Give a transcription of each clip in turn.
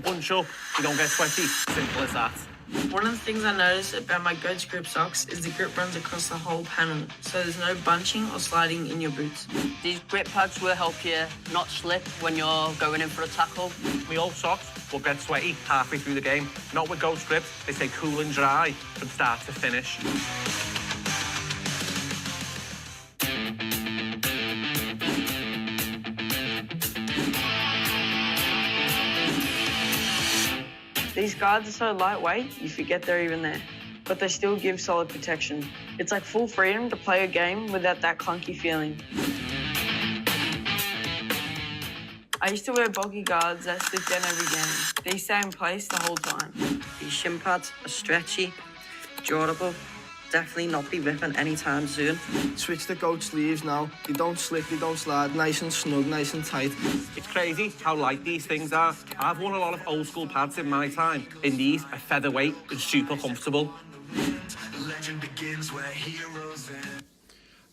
bunch up, you don't get sweaty. Simple as that. One of the things I noticed about my Goats grip socks is the grip runs across the whole panel, so there's no bunching or sliding in your boots. These grip pads will help you not slip when you're going in for a tackle. My old socks will get sweaty halfway through the game. Not with Goats grips, they stay cool and dry from start to finish. These guards are so lightweight, you forget they're even there, but they still give solid protection. It's like full freedom to play a game without that clunky feeling. I used to wear bulky guards that slip down every game. These stay in place the whole time. These shin pads are stretchy, durable, definitely not be ripping anytime soon. Switch the Goat sleeves now. They don't slip, they don't slide, nice and snug, nice and tight. It's crazy how light these things are. I've worn a lot of old school pads in my time. In these, are featherweight and super comfortable. Legend begins where heroes end.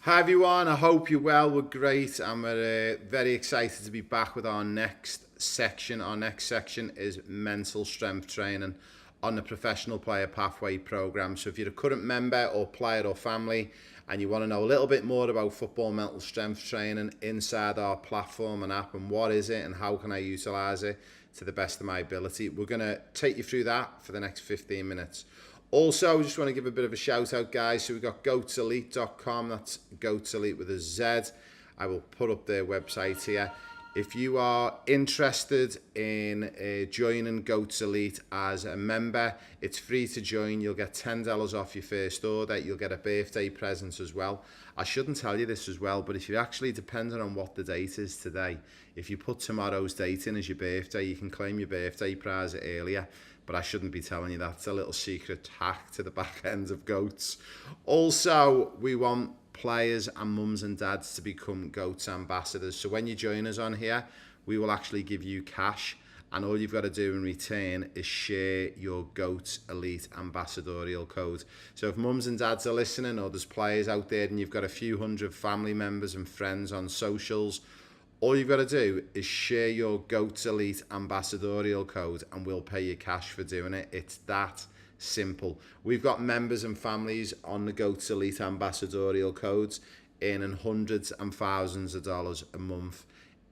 Hi everyone, I hope you're well. We're great and we're very excited to be back with our next section. Our next section is mental strength training on the Professional Player Pathway programme. So if you're a current member or player or family and you want to know a little bit more about football mental strength training inside our platform and app and what is it and how can I utilise it to the best of my ability, we're going to take you through that for the next 15 minutes. Also, I just want to give a bit of a shout out, guys. So we've got goatselite.com. That's Goats Elite with a Z. I will put up their website here. If you are interested in joining Goats Elite as a member, it's free to join. You'll get $10 off your first order. You'll get a birthday present as well. I shouldn't tell you this as well, but if you're actually depending on what the date is today, if you put tomorrow's date in as your birthday, you can claim your birthday prize earlier. But I shouldn't be telling you that. It's a little secret hack to the back end of Goats. Also, we want players and mums and dads to become Goats ambassadors. So when you join us on here, we will actually give you cash, and all you've got to do in return is share your Goats Elite ambassadorial code. So if mums and dads are listening, or there's players out there and you've got a few hundred family members and friends on socials, all you've got to do is share your Goats Elite ambassadorial code and we'll pay you cash for doing it. It's that simple. We've got members and families on the Goats Elite ambassadorial codes earning hundreds and thousands of dollars a month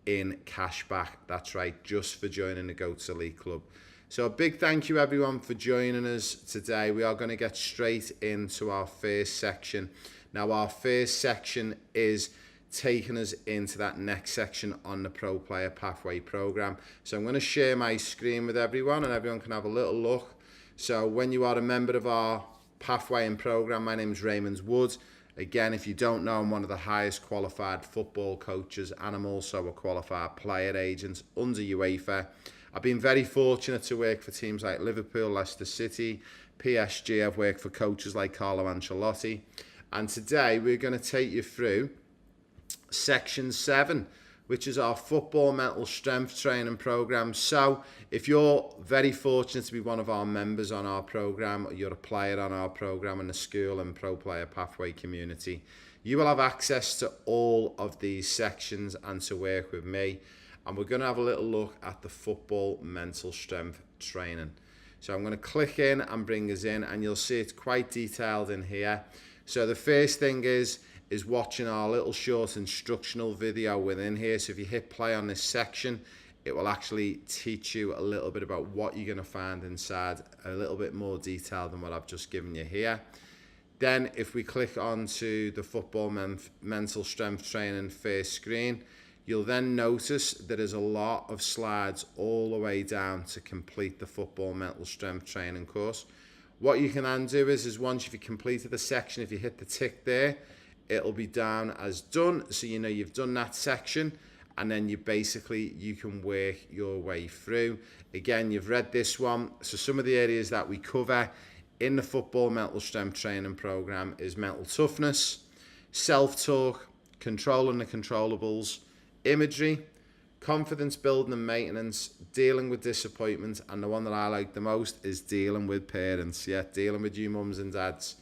in cash back. That's right, just for joining the Goats Elite Club. So a big thank you everyone for joining us today. We are going to get straight into our first section. Now our first section is taking us into that next section on the Pro Player Pathway program. So I'm going to share my screen with everyone and everyone can have a little look. So when you are a member of our pathway and program, my name is Raymond Wood. Again, if you don't know, I'm one of the highest qualified football coaches and I'm also a qualified player agent under UEFA. I've been very fortunate to work for teams like Liverpool, Leicester City, PSG. I've worked for coaches like Carlo Ancelotti. And today we're going to take you through Section 7, which is our football mental strength training program. So if you're very fortunate to be one of our members on our program, or you're a player on our program in the school and Pro Player Pathway community, you will have access to all of these sections and to work with me. And we're going to have a little look at the football mental strength training. So I'm going to click in and bring us in, and you'll see it's quite detailed in here. So the first thing is watching our little short instructional video within here. So if you hit play on this section, it will actually teach you a little bit about what you're going to find inside, a little bit more detail than what I've just given you here. Then if we click onto the football mental strength training first screen, you'll then notice there is a lot of slides all the way down to complete the football mental strength training course. What you can then do is once you've completed the section, if you hit the tick there, it'll be down as done, so you know you've done that section, and then you can work your way through. Again, you've read this one, so some of the areas that we cover in the football mental strength training program is mental toughness, self-talk, controlling the controllables, imagery, confidence building and maintenance, dealing with disappointment, and the one that I like the most is dealing with parents. Yeah, dealing with you mums and dads.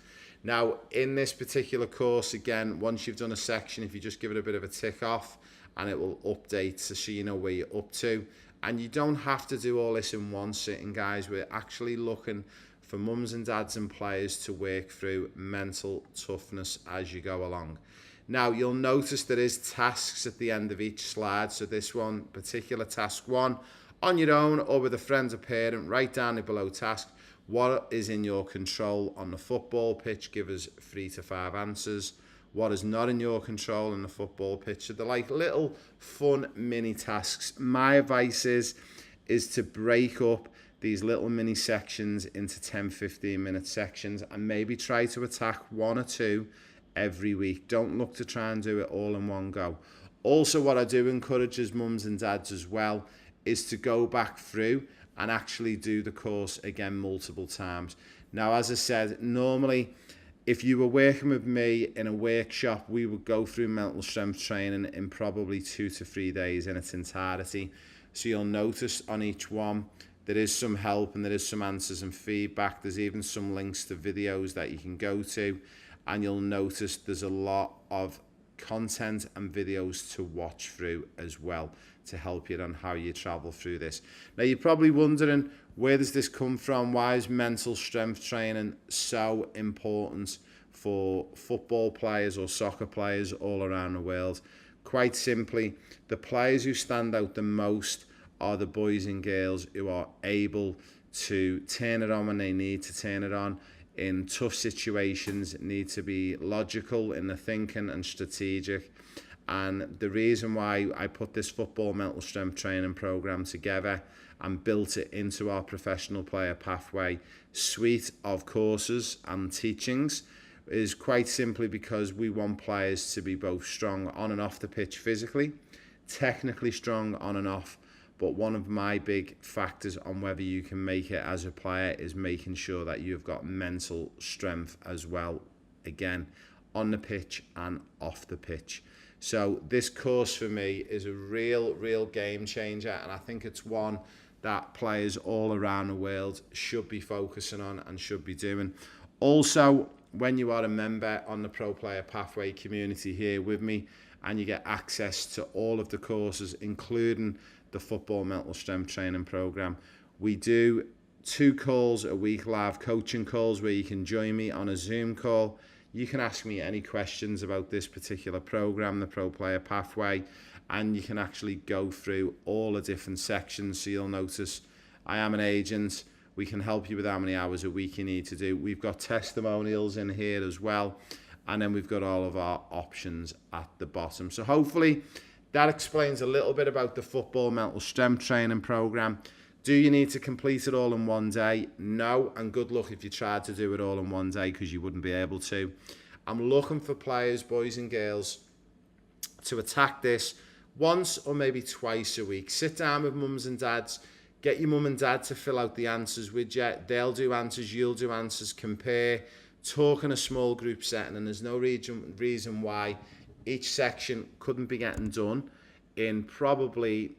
Now, in this particular course, again, once you've done a section, if you just give it a bit of a tick off, and it will update so you know where you're up to, And you don't have to do all this in one sitting, guys. We're actually looking for mums and dads and players to work through mental toughness as you go along. Now, you'll notice there is tasks at the end of each slide. So this one, particular task 1, on your own or with a friend or parent, write down below task what is in your control on the football pitch. Give us 3 to 5 answers. What is not in your control in the football pitch. So they're like little fun mini tasks. My advice is to break up these little mini sections into 10-15 minute sections and maybe try to attack 1 or 2 every week. Don't look to try and do it all in one go. Also, what I do encourage as mums and dads as well is to go back through and actually do the course again multiple times. Now, as I said, normally if you were working with me in a workshop, we would go through mental strength training in probably 2 to 3 days in its entirety. So you'll notice on each one, there is some help and there is some answers and feedback. There's even some links to videos that you can go to. And you'll notice there's a lot of content and videos to watch through as well to help you on how you travel through this. Now, you're probably wondering, where does this come from? Why is mental strength training so important for football players or soccer players all around the world? Quite simply, the players who stand out the most are the boys and girls who are able to turn it on when they need to turn it on. In tough situations, need to be logical in the thinking and strategic. And the reason why I put this football mental strength training program together and built it into our professional player pathway suite of courses and teachings is quite simply because we want players to be both strong on and off the pitch physically, technically strong on and off. But one of my big factors on whether you can make it as a player is making sure that you've got mental strength as well, again, on the pitch and off the pitch. So this course for me is a real game changer, and I think it's one that players all around the world should be focusing on and should be doing. Also, when you are a member on the Pro Player Pathway community here with me, and you get access to all of the courses, including the football mental strength training program, we do 2 calls a week, live coaching calls, where you can join me on a Zoom call. You can ask me any questions about this particular program, the Pro Player Pathway, and you can actually go through all the different sections. So you'll notice I am an agent. We can help you with how many hours a week you need to do. We've got testimonials in here as well. And then we've got all of our options at the bottom. So hopefully that explains a little bit about the football mental strength training program. Do you need to complete it all in one day? No, and good luck if you tried to do it all in one day, because you wouldn't be able to. I'm looking for players, boys and girls, to attack this once or maybe twice a week. Sit down with mums and dads. Get your mum and dad to fill out the answers with you. They'll do answers, you'll do answers, compare, talk in a small group setting, and there's no reason why each section couldn't be getting done in probably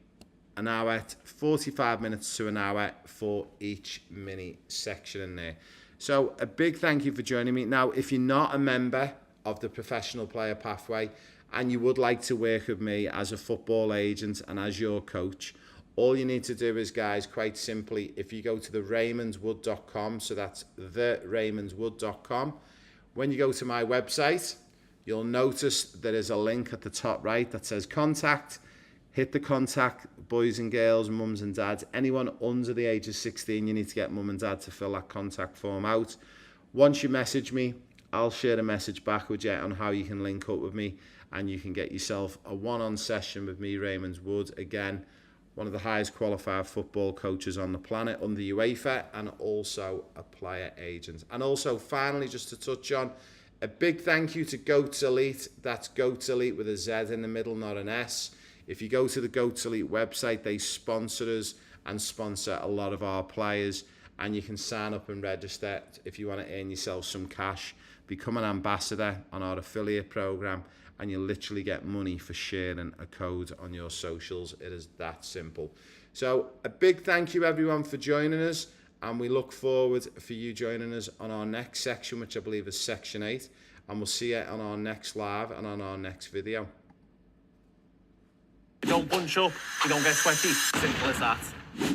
an hour, 45 minutes to an hour for each mini section in there. So a big thank you for joining me. Now, if you're not a member of the Professional Player Pathway and you would like to work with me as a football agent and as your coach, all you need to do is, guys, quite simply, if you go to the RaymondWood.com, so that's the RaymondWood.com, when you go to my website, you'll notice there is a link at the top right that says contact. Hit the contact, boys and girls, mums and dads. Anyone under the age of 16, you need to get mum and dad to fill that contact form out. Once you message me, I'll share a message back with you on how you can link up with me, and you can get yourself a one-on session with me, Raymond Wood. Again, one of the highest qualified football coaches on the planet under UEFA, and also a player agent. And also, finally, just to touch on, a big thank you to Goats Elite. That's Goats Elite with a Z in the middle, not an S. If you go to the Goats Elite website, they sponsor us and sponsor a lot of our players, and you can sign up and register if you want to earn yourself some cash. Become an ambassador on our affiliate program, and you literally get money for sharing a code on your socials. It is that simple. So a big thank you, everyone, for joining us, and we look forward for you joining us on our next section, which I believe is section 8, and we'll see you on our next live and on our next video. You don't bunch up, you don't get sweaty. Simple as that.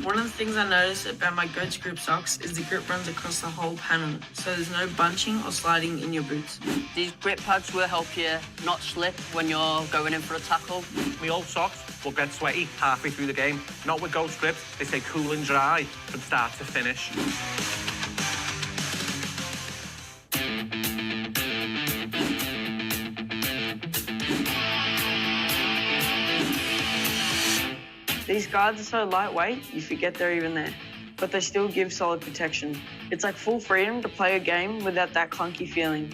One of the things I noticed about my Goats grip socks is the grip runs across the whole panel, so there's no bunching or sliding in your boots. These grip pads will help you not slip when you're going in for a tackle. My old socks will get sweaty halfway through the game. Not with Ghost grips, they stay cool and dry from start to finish. These guards are so lightweight, you forget they're even there, but they still give solid protection. It's like full freedom to play a game without that clunky feeling.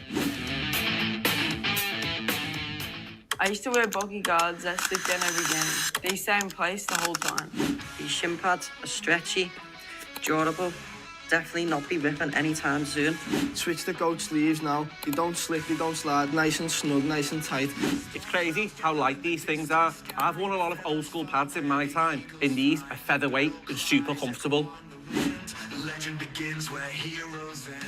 I used to wear bulky guards that slip down every game. They stay in place the whole time. These shin pads are stretchy, durable, definitely not be ripping anytime soon. Switch to goat sleeves now. They don't slip, they don't slide. Nice and snug, nice and tight. It's crazy how light these things are. I've worn a lot of old school pads in my time. In these, are featherweight and super comfortable. Legend begins where heroes end.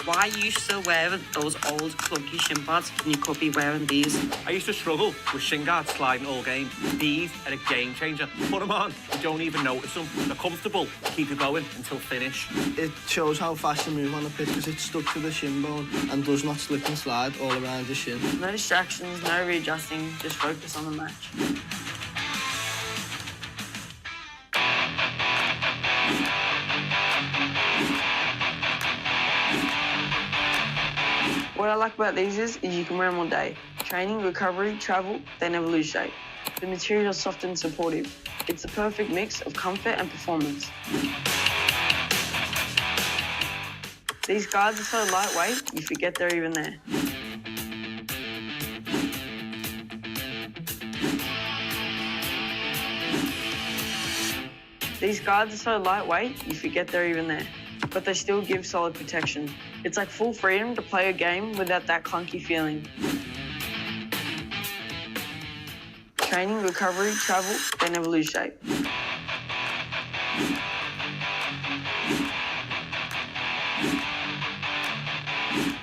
Why are you still wearing those old clunky shin pads when you could be wearing these? I used to struggle with shin guards sliding all game. These are a game changer. Put them on, you don't even notice them. They're comfortable, keep you going until finish. It shows how fast you move on the pitch because it's stuck to the shin bone and does not slip and slide all around your shin. No distractions, no readjusting, just focus on the match. What I like about these is you can wear them all day. Training, recovery, travel, they never lose shape. The material is soft and supportive. It's the perfect mix of comfort and performance. These guards are so lightweight, you forget they're even there. These guards are so lightweight, you forget they're even there, but they still give solid protection. It's like full freedom to play a game without that clunky feeling. Training, recovery, travel, they never lose shape.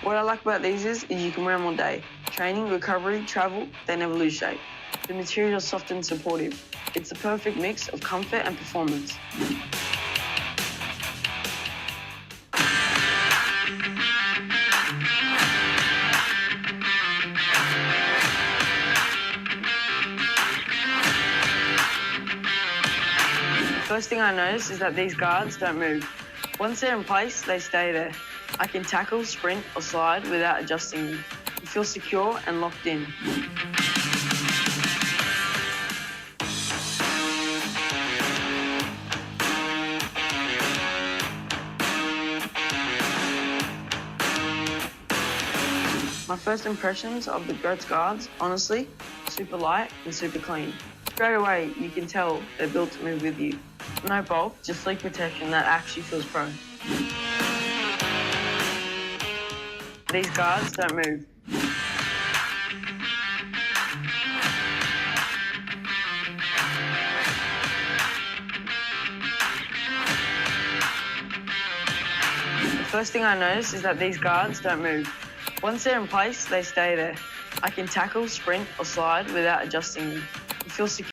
What I like about these is you can wear them all day. Training, recovery, travel, they never lose shape. The material is soft and supportive. It's the perfect mix of comfort and performance. First thing I notice is that these guards don't move. Once they're in place, they stay there. I can tackle, sprint, or slide without adjusting them. You feel secure and locked in. My first impressions of the Goats guards, honestly, super light and super clean. Straight away, you can tell they're built to move with you. No bulk, just sleek protection that actually feels pro. These guards don't move. The first thing I notice is that these guards don't move. Once they're in place, they stay there. I can tackle, sprint, or slide without adjusting them. You feel secure.